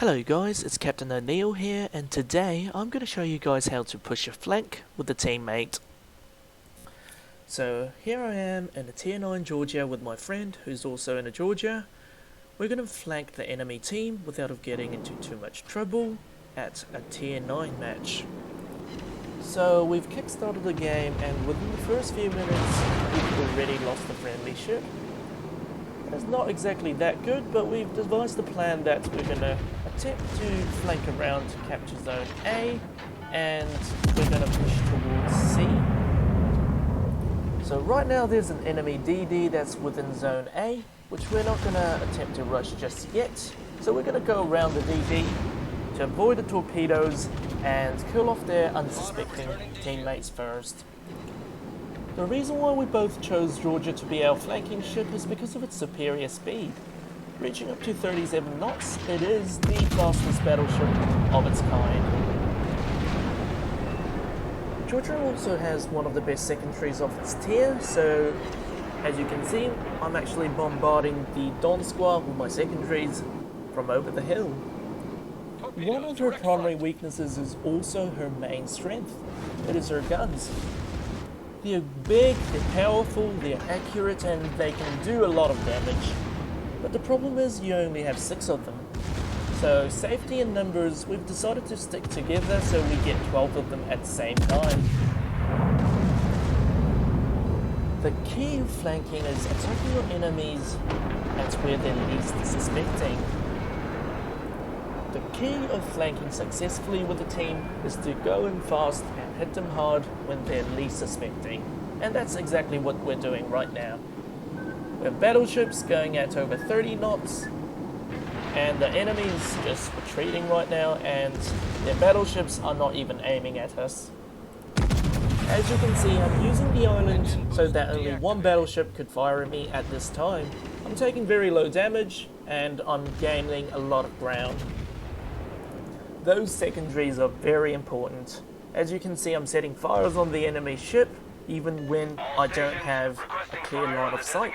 Hello guys, it's Captain O'Neill here, and today I'm going to show you guys how to push a flank with a teammate. So here I am in a tier 9 Georgia with my friend who's also in a Georgia. We're going to flank the enemy team without getting into too much trouble at a tier 9 match. So we've kickstarted the game, and within the first few minutes we've already lost the friendly ship. It's not exactly that good, but we've devised a plan that we're going to attempt to flank around to capture Zone A, and we're going to push towards C. So right now there's an enemy DD that's within Zone A, which we're not going to attempt to rush just yet. So we're going to go around the DD to avoid the torpedoes and kill off their unsuspecting teammates first. The reason why we both chose Georgia to be our flanking ship is because of its superior speed. Reaching up to 37 knots, it is the fastest battleship of its kind. Georgia also has one of the best secondaries of its tier, so as you can see, I'm actually bombarding the Don Squad with my secondaries from over the hill. One of her primary weaknesses is also her main strength. It is her guns. They're big, they're powerful, they're accurate, and they can do a lot of damage. But the problem is you only have 6 of them. So safety in numbers, we've decided to stick together so we get 12 of them at the same time. The key of flanking is attacking your enemies at where they're least suspecting. The key of flanking successfully with a team is to go in fast and hit them hard when they're least suspecting. And that's exactly what we're doing right now. We have battleships going at over 30 knots, and the enemy's just retreating right now, and their battleships are not even aiming at us. As you can see, I'm using the island so that only one battleship could fire at me at this time. I'm taking very low damage, and I'm gaining a lot of ground. Those secondaries are very important. As you can see, I'm setting fires on the enemy ship, even when I don't have a clear line of sight.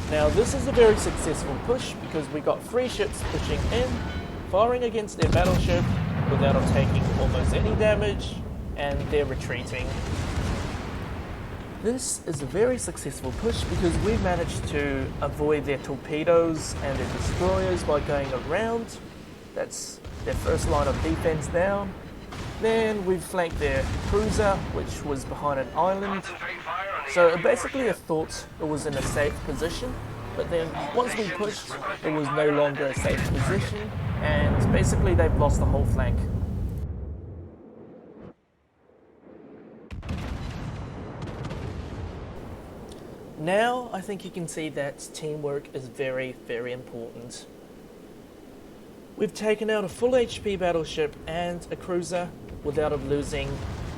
Now this is a very successful push because we got 3 ships pushing in, firing against their battleship without them taking almost any damage, and they're retreating. This is a very successful push because we managed to avoid their torpedoes and their destroyers by going around. That's their first line of defense down. Then we flanked their cruiser, which was behind an island. So basically I thought it was in a safe position, but then once we pushed, it was no longer a safe position, and basically they've lost the whole flank. Now I think you can see that teamwork is very, very important. We've taken out a full HP battleship and a cruiser without them losing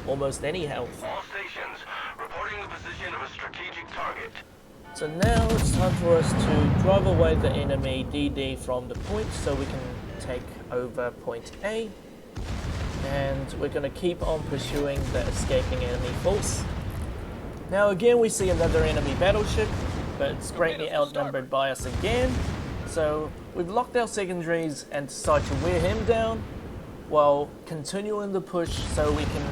almost any health. All stations, reporting the position of a strategic target. So now it's time for us to drive away the enemy DD from the point so we can take over point A. And we're going to keep on pursuing the escaping enemy force. Now again we see another enemy battleship, but it's greatly outnumbered by us again. So we've locked our secondaries and decided to wear him down while continuing the push so we can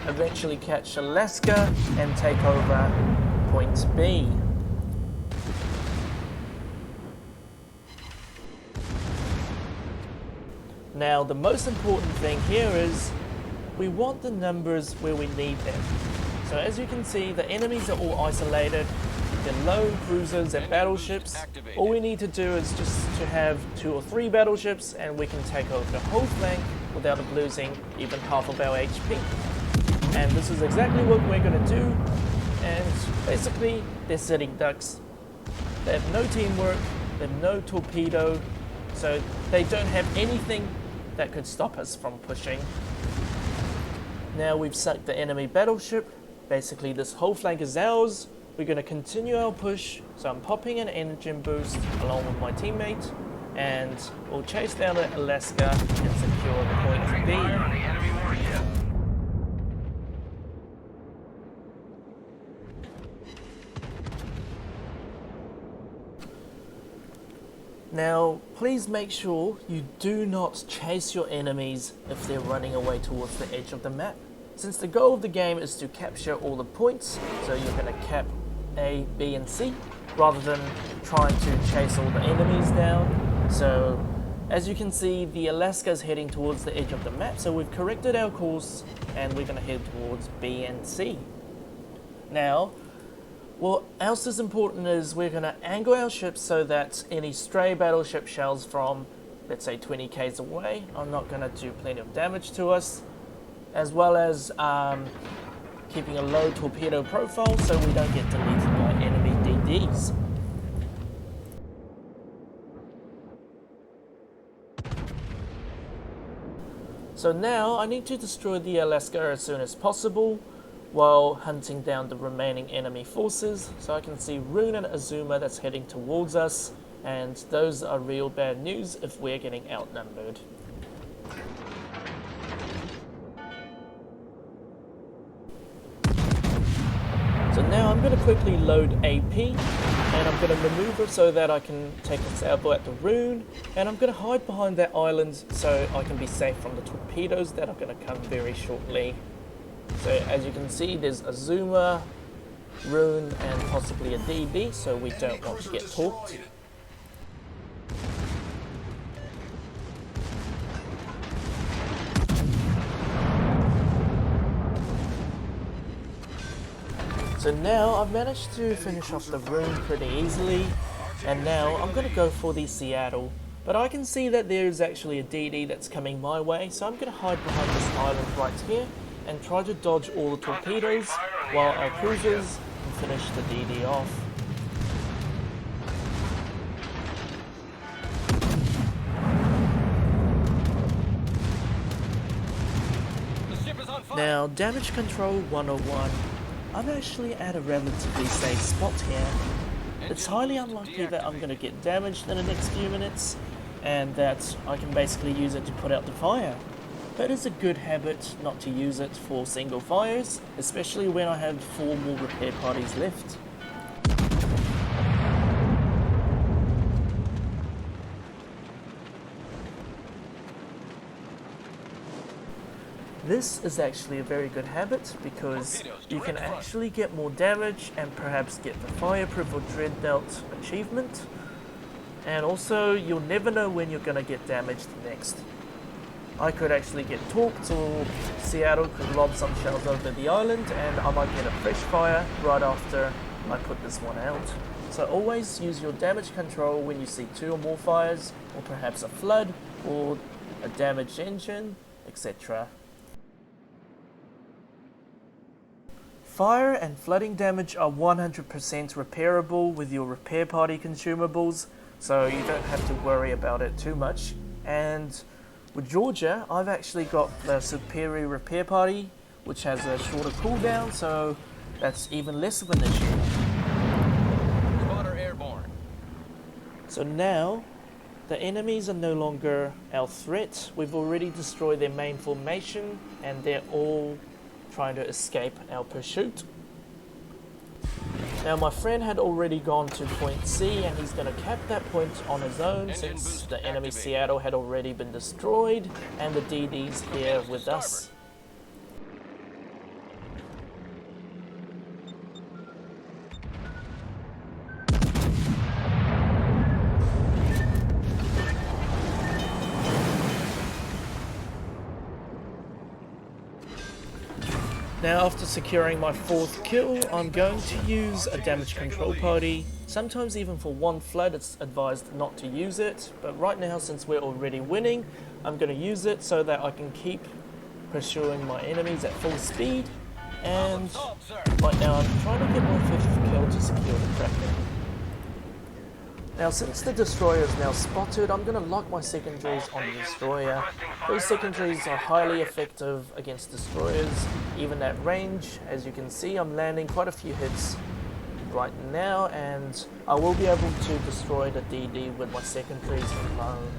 eventually catch Alaska and take over point B. Now the most important thing here is we want the numbers where we need them. So as you can see, the enemies are all isolated. They're lone cruisers and battleships. All we need to do is just to have 2 or 3 battleships and we can take over the whole flank without losing even half of our HP. And this is exactly what we're going to do. And basically, they're sitting ducks. They have no teamwork, they have no torpedo, so they don't have anything that could stop us from pushing. Now we've sunk the enemy battleship. Basically, this whole flank is ours. We're going to continue our push, so I'm popping an engine boost along with my teammate, and we'll chase down to Alaska and secure the point B. Now, please make sure you do not chase your enemies if they're running away towards the edge of the map. Since the goal of the game is to capture all the points, so you're going to cap A, B and C, rather than trying to chase all the enemies down. So, as you can see, the Alaska is heading towards the edge of the map, so we've corrected our course and we're going to head towards B and C. Now, what else is important is we're going to angle our ships so that any stray battleship shells from, let's say, 20 k's away are not going to do plenty of damage to us, as well as keeping a low torpedo profile so we don't get deleted by enemy DDs. So now I need to destroy the Alaska as soon as possible, while hunting down the remaining enemy forces. So I can see Rune and Azuma that's heading towards us, and those are real bad news if we're getting outnumbered. So now I'm going to quickly load AP, and I'm going to maneuver so that I can take a sailboat at the Rune, and I'm going to hide behind that island so I can be safe from the torpedoes that are going to come very shortly. So as you can see, there's Azuma, Rune, and possibly a DB, so we don't want to get torped. So now I've managed to finish off the Rune pretty easily, and now I'm going to go for the Seattle. But I can see that there's actually a DD that's coming my way, so I'm going to hide behind this island right here and try to dodge all the torpedoes while our cruisers can finish the DD off. Now, damage control 101. I'm actually at a relatively safe spot here. It's highly unlikely that I'm going to get damaged in the next few minutes, and that I can basically use it to put out the fire. But it's a good habit not to use it for single fires, especially when I have 4 more repair parties left. This is actually a very good habit because you can actually get more damage and perhaps get the Fireproof or Dreadnought achievement. And also, you'll never know when you're going to get damaged next. I could actually get torped, or Seattle could lob some shells over the island and I might get a fresh fire right after I put this one out. So always use your damage control when you see 2 or more fires, or perhaps a flood, or a damaged engine, etc. Fire and flooding damage are 100% repairable with your repair party consumables, so you don't have to worry about it too much. And with Georgia, I've actually got the superior repair party, which has a shorter cooldown, so that's even less of an issue. Spotter airborne. So now, the enemies are no longer our threat. We've already destroyed their main formation, and they're all trying to escape our pursuit. Now my friend had already gone to point C, and he's going to cap that point on his own since the enemy Seattle had already been destroyed and the DD's here with us. Now after securing my 4th kill, I'm going to use a damage control party. Sometimes even for 1 flood it's advised not to use it, but right now since we're already winning, I'm going to use it so that I can keep pursuing my enemies at full speed, and right now I'm trying to get my 5th kill to secure the Kraken. Now since the destroyer is now spotted, I'm going to lock my secondaries on the destroyer. Those secondaries are highly effective against destroyers, even at range. As you can see, I'm landing quite a few hits right now, and I will be able to destroy the DD with my secondaries alone.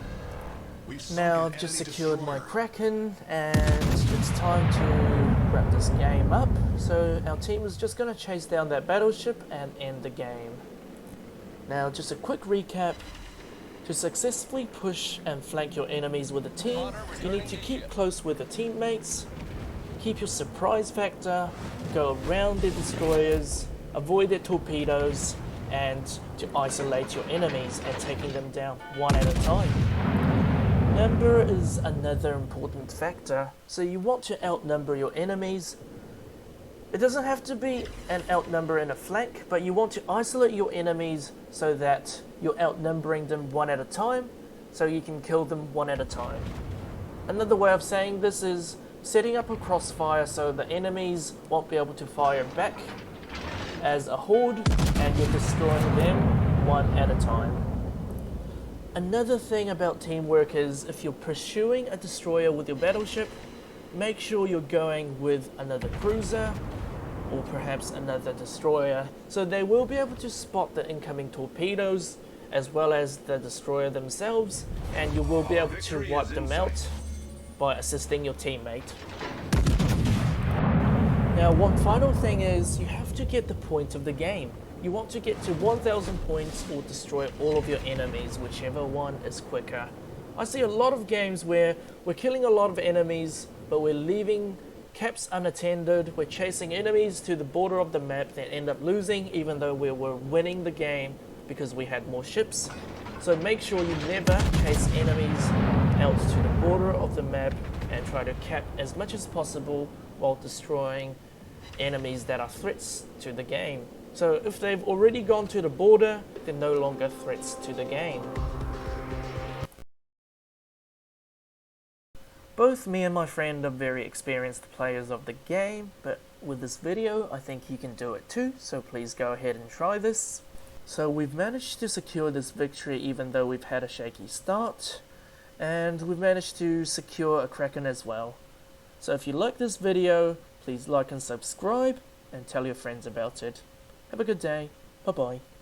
Now I've just secured my Kraken, and it's time to wrap this game up. So our team is just going to chase down that battleship and end the game. Now just a quick recap. To successfully push and flank your enemies with a team, you need to keep close with the teammates, keep your surprise factor, go around their destroyers, avoid their torpedoes, and to isolate your enemies and taking them down one at a time. Number is another important factor, so you want to outnumber your enemies. It doesn't have to be an outnumber in a flank, but you want to isolate your enemies so that you're outnumbering them one at a time, so you can kill them one at a time. Another way of saying this is setting up a crossfire so the enemies won't be able to fire back as a horde, and you're destroying them one at a time. Another thing about teamwork is if you're pursuing a destroyer with your battleship, make sure you're going with another cruiser or perhaps another destroyer, so they will be able to spot the incoming torpedoes as well as the destroyer themselves, and you will be able to wipe them out by assisting your teammate. Now, one final thing is you have to get the point of the game. You want to get to 1000 points or destroy all of your enemies, whichever one is quicker. I see a lot of games where we're killing a lot of enemies, but we're leaving caps unattended, we're chasing enemies to the border of the map, then end up losing even though we were winning the game because we had more ships. So make sure you never chase enemies out to the border of the map and try to cap as much as possible while destroying enemies that are threats to the game. So if they've already gone to the border, they're no longer threats to the game. Both me and my friend are very experienced players of the game, but with this video I think you can do it too, so please go ahead and try this. So we've managed to secure this victory even though we've had a shaky start, and we've managed to secure a Kraken as well. So if you like this video, please like and subscribe and tell your friends about it. Have a good day. Bye bye.